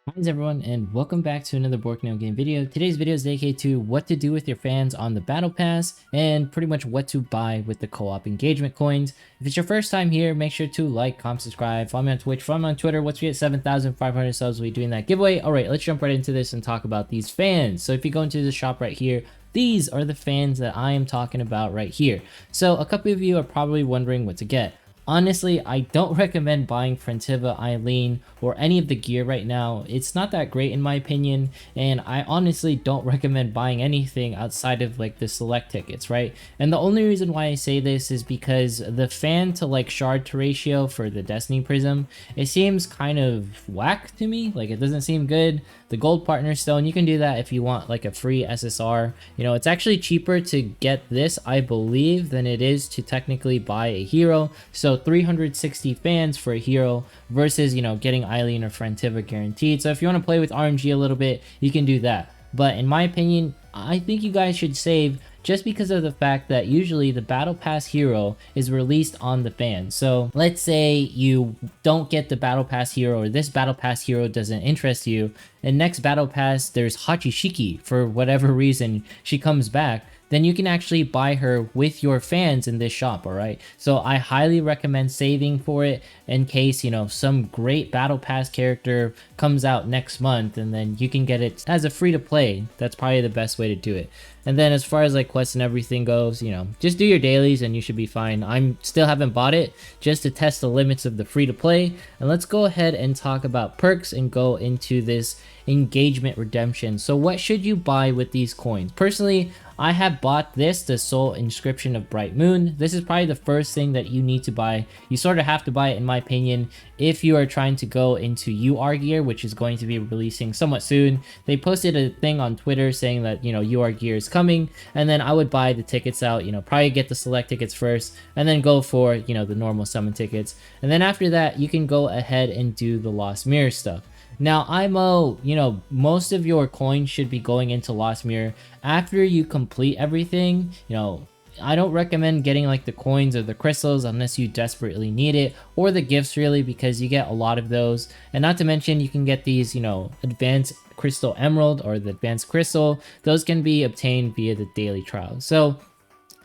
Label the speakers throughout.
Speaker 1: Hi everyone, and welcome back to another Borknail game video. Today's video is dedicated to what to do with your fans on the battle pass and pretty much what to buy with the co-op engagement coins. If it's your first time here, make sure to like, comment, subscribe, follow me on Twitch, follow me on Twitter. Once we get 7,500 subs, we'll be doing that giveaway. Alright, let's jump right into this and talk about these fans. So if you go into the shop right here, these are the fans that I am talking about right here. So a couple of you are probably wondering what to get. Honestly, I don't recommend buying Frentiva, Eileen, or any of the gear right now. It's not that great in my opinion, and I honestly don't recommend buying anything outside of like the select tickets, right? And the only reason why I say this is because the fan to like shard to ratio for the Destiny Prism, it seems kind of whack to me. Like it doesn't seem good. The gold partner stone, you can do that if you want like a free SSR. You know, it's actually cheaper to get this, I believe, than it is to technically buy a hero. So 360 fans for a hero versus, you know, getting Eileen or Frentiva guaranteed. So if you want to play with RNG a little bit, you can do that. But in my opinion, I think you guys should save just because of the fact that usually the battle pass hero is released on the fan. So let's say you don't get the battle pass hero, or this battle pass hero doesn't interest you, and next battle pass there's Hachishiki for whatever reason she comes back, then you can actually buy her with your fans in this shop. All right, so I highly recommend saving for it in case, you know, some great battle pass character comes out next month, and then you can get it as a free to play. That's probably the best way to do it. And then as far as like quests and everything goes, you know, just do your dailies and you should be fine. I'm still haven't bought it just to test the limits of the free to play. And let's go ahead and talk about perks and go into this engagement redemption. So what should you buy with these coins? Personally, I have bought this, the Soul Inscription of Bright Moon. This is probably the first thing that you need to buy. You sort of have to buy it, in my opinion, if you are trying to go into UR gear, which is going to be releasing somewhat soon. They posted a thing on Twitter saying that, you know, UR gear is coming, and then I would buy the tickets out, you know, probably get the select tickets first, and then go for, you know, the normal summon tickets. And then after that, you can go ahead and do the Lost Mirror stuff. Now, IMO, you know, most of your coins should be going into Lost Mirror after you complete everything. You know, I don't recommend getting like the coins or the crystals unless you desperately need it, or the gifts really, because you get a lot of those. And not to mention, you can get these, you know, advanced crystal emerald or the advanced crystal. Those can be obtained via the daily trial. So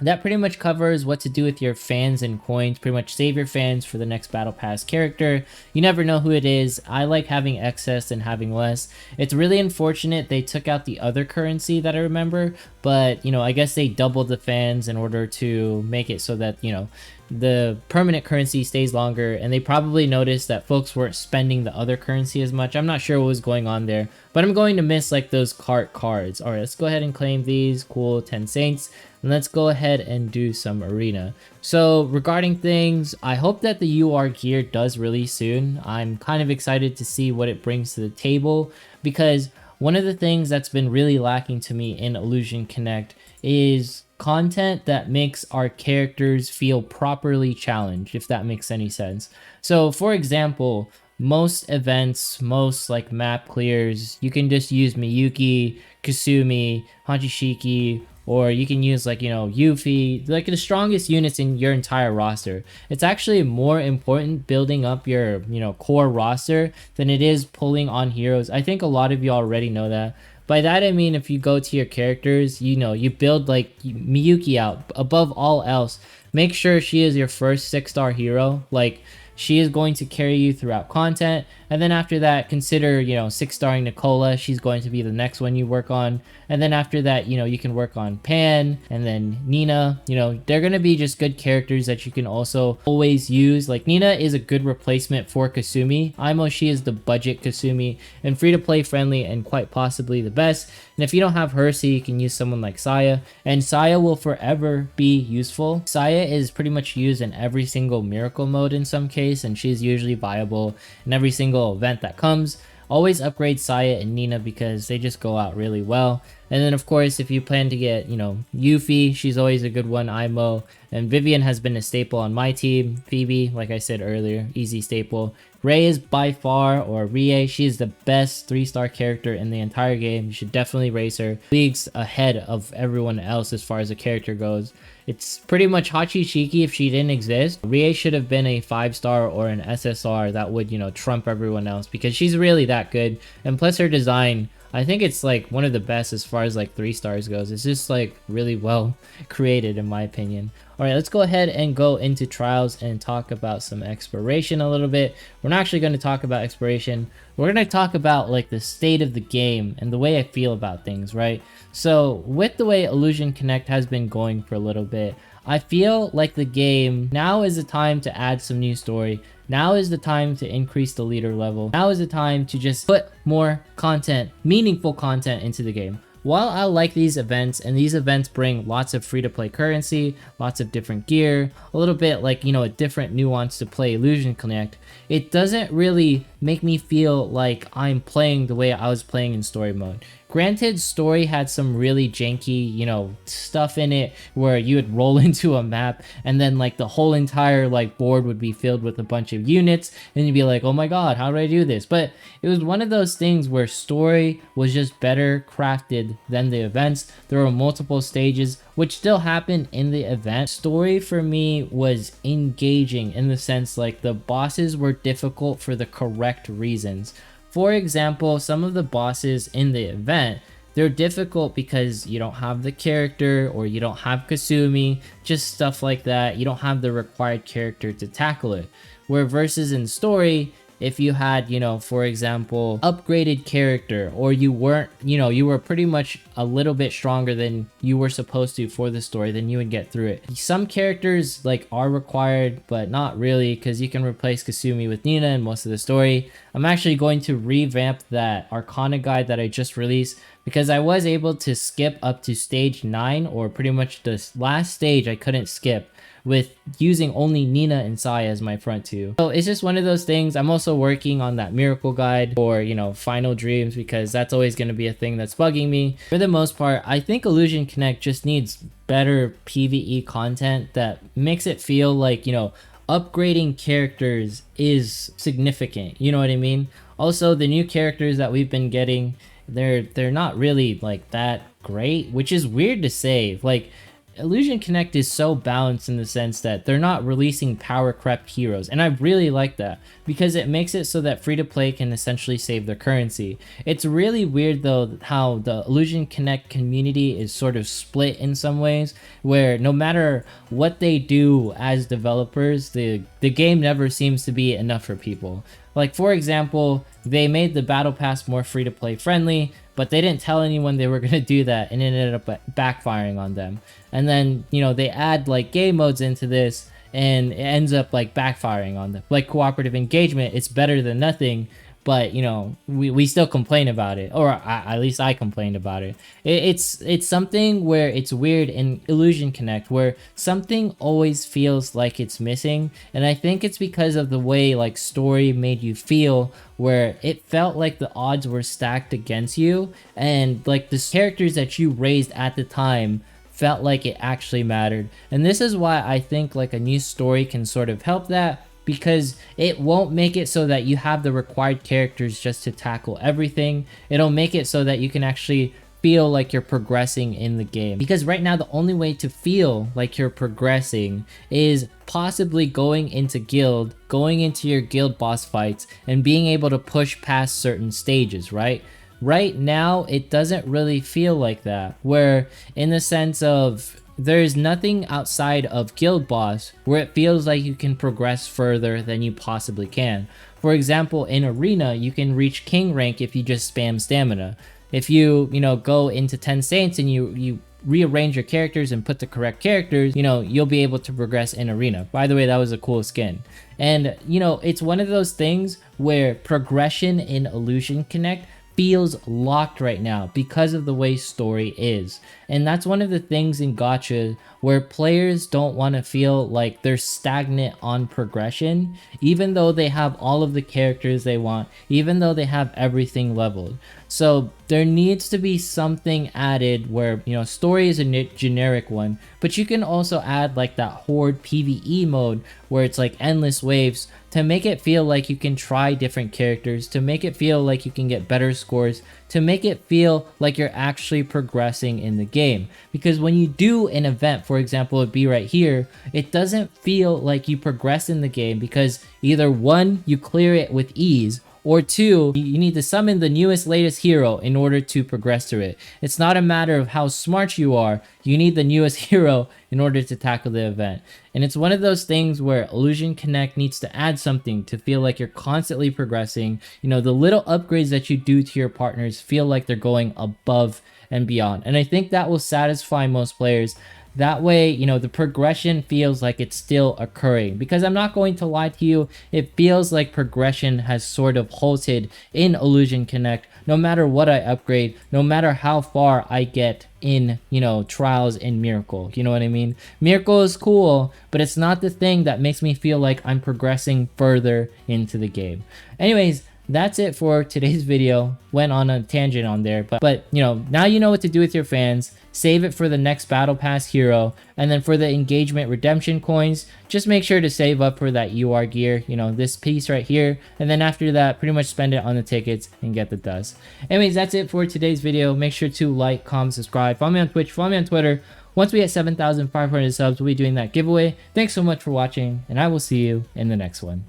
Speaker 1: that pretty much covers what to do with your fans and coins. Pretty much save your fans for the next battle pass character. You never know who it is. I like having excess and having less. It's really unfortunate they took out the other currency that I remember, but you know, I guess they doubled the fans in order to make it so that, you know, the permanent currency stays longer, and they probably noticed that folks weren't spending the other currency as much. I'm not sure what was going on there, but I'm going to miss like those cart cards. All right, let's go ahead and claim these. Cool, 10 saints. And let's go ahead and do some arena. So regarding things, I hope that the UR gear does release soon. I'm kind of excited to see what it brings to the table, because one of the things that's been really lacking to me in Illusion Connect is content that makes our characters feel properly challenged, if that makes any sense. So for example, most events, most like map clears, you can just use Miyuki, Kasumi, Hachishiki, or you can use like, you know, Yuffie, like the strongest units in your entire roster. It's actually more important building up your, you know, core roster than it is pulling on heroes. I think a lot of you already know that. By that I mean, if you go to your characters, you know, you build like Miyuki out. Above all else, make sure she is your first 6-star hero. Like, she is going to carry you throughout content. And then after that, consider, you know, 6-starring Nicola. She's going to be the next one you work on. And then after that, you know, you can work on Pan and then Nina. You know, they're going to be just good characters that you can also always use. Like, Nina is a good replacement for Kasumi. IMO, she is the budget Kasumi and free to play friendly and quite possibly the best. And if you don't have her, so you can use someone like Saya. And Saya will forever be useful. Saya is pretty much used in every single miracle mode in some case, and she's usually viable in every single event that comes. Always upgrade Saya and Nina because they just go out really well. And then of course, if you plan to get, you know, Yuffie, she's always a good one, IMO. And Vivian has been a staple on my team. Phoebe, like I said earlier, easy staple. Ray is by far, or Rie, she is the best 3-star character in the entire game. You should definitely raise her. Leagues ahead of everyone else as far as a character goes. It's pretty much Hachi Shiki if she didn't exist. Rie should have been a 5-star or an SSR that would, you know, trump everyone else because she's really that good. And plus her design, I think it's like one of the best as far as like 3 stars goes. It's just like really well created in my opinion. Alright, let's go ahead and go into trials and talk about some exploration a little bit. We're not actually going to talk about exploration. We're going to talk about like the state of the game and the way I feel about things, right? So with the way Illusion Connect has been going for a little bit, I feel like the game, now is the time to add some new story. Now is the time to increase the leader level. Now is the time to just put more content, meaningful content into the game. While I like these events, and these events bring lots of free-to-play currency, lots of different gear, a little bit like, you know, a different nuance to play Illusion Connect, it doesn't really make me feel like I'm playing the way I was playing in story mode. Granted, story had some really janky, you know, stuff in it where you would roll into a map and then like the whole entire like board would be filled with a bunch of units and you'd be like, oh my god, how do I do this? But it was one of those things where story was just better crafted than the events. There were multiple stages which still happened in the event. Story for me was engaging in the sense like the bosses were difficult for the correct reasons. For example, some of the bosses in the event, they're difficult because you don't have the character or you don't have Kasumi, just stuff like that. You don't have the required character to tackle it. Where versus in story, if you had, you know, for example, upgraded character, or you weren't, you know, you were pretty much a little bit stronger than you were supposed to for the story, then you would get through it. Some characters like are required, but not really, because you can replace Kasumi with Nina in most of the story. I'm actually going to revamp that Arcana guide that I just released, because I was able to skip up to stage 9, or pretty much the last stage I couldn't skip, with using only Nina and Sai as my front two. So it's just one of those things. I'm also working on that miracle guide for, you know, final dreams, because that's always going to be a thing that's bugging me. For the most part, I think Illusion Connect just needs better PvE content that makes it feel like, you know, upgrading characters is significant. You know what I mean? Also, the new characters that we've been getting, they're not really like that great, which is weird to say. Like, Illusion Connect is so balanced in the sense that they're not releasing power crept heroes, and I really like that because it makes it so that free-to-play can essentially save their currency. It's really weird though how the Illusion Connect community is sort of split in some ways, where no matter what they do as developers, the game never seems to be enough for people. Like, for example, they made the battle pass more free-to-play friendly, but they didn't tell anyone they were going to do that, and it ended up backfiring on them. And then, you know, they add like game modes into this and it ends up like backfiring on them. Like cooperative engagement, it's better than nothing, but you know, we still complain about it, or at least I complained about it. It's something where it's weird in Illusion Connect, where something always feels like it's missing, and I think it's because of the way like story made you feel, where it felt like the odds were stacked against you, and like the characters that you raised at the time felt like it actually mattered. And this is why I think like a new story can sort of help that, because it won't make it so that you have the required characters just to tackle everything. It'll make it so that you can actually feel like you're progressing in the game. Because right now the only way to feel like you're progressing is possibly going into guild, going into your guild boss fights, and being able to push past certain stages, right? Right now, it doesn't really feel like that, where in the sense of there's nothing outside of guild boss where it feels like you can progress further than you possibly can. For example, in arena, you can reach king rank if you just spam stamina. If you know, go into 10 Saints and you rearrange your characters and put the correct characters, you know, you'll be able to progress in arena. By the way, that was a cool skin. And, you know, it's one of those things where progression in Illusion Connect feels locked right now because of the way story is. And that's one of the things in gacha where players don't want to feel like they're stagnant on progression, even though they have all of the characters they want, even though they have everything leveled. So there needs to be something added where, you know, story is a generic one, but you can also add like that horde PvE mode where it's like endless waves to make it feel like you can try different characters, to make it feel like you can get better scores, to make it feel like you're actually progressing in the game. Because when you do an event, for example, it'd be right here, it doesn't feel like you progress in the game because either one, you clear it with ease, or two, you need to summon the newest, latest hero in order to progress through it. It's not a matter of how smart you are, you need the newest hero in order to tackle the event. And it's one of those things where Illusion Connect needs to add something to feel like you're constantly progressing. You know, the little upgrades that you do to your partners feel like they're going above and beyond. And I think that will satisfy most players. That way, you know, the progression feels like it's still occurring. Because I'm not going to lie to you, it feels like progression has sort of halted in Illusion Connect. No matter what I upgrade, no matter how far I get in, you know, Trials and Miracle. You know what I mean? Miracle is cool, but it's not the thing that makes me feel like I'm progressing further into the game. Anyways, that's it for today's video. Went on a tangent on there, but you know, now you know what to do with your fans. Save it for the next battle pass hero, and then for the engagement redemption coins, just make sure to save up for that UR gear, you know, this piece right here, and then after that, pretty much spend it on the tickets and get the dust. Anyways, that's it for today's video. Make sure to like, comment, subscribe, follow me on Twitch, follow me on Twitter. Once we hit 7,500 subs, we'll be doing that giveaway. Thanks so much for watching, and I will see you in the next one.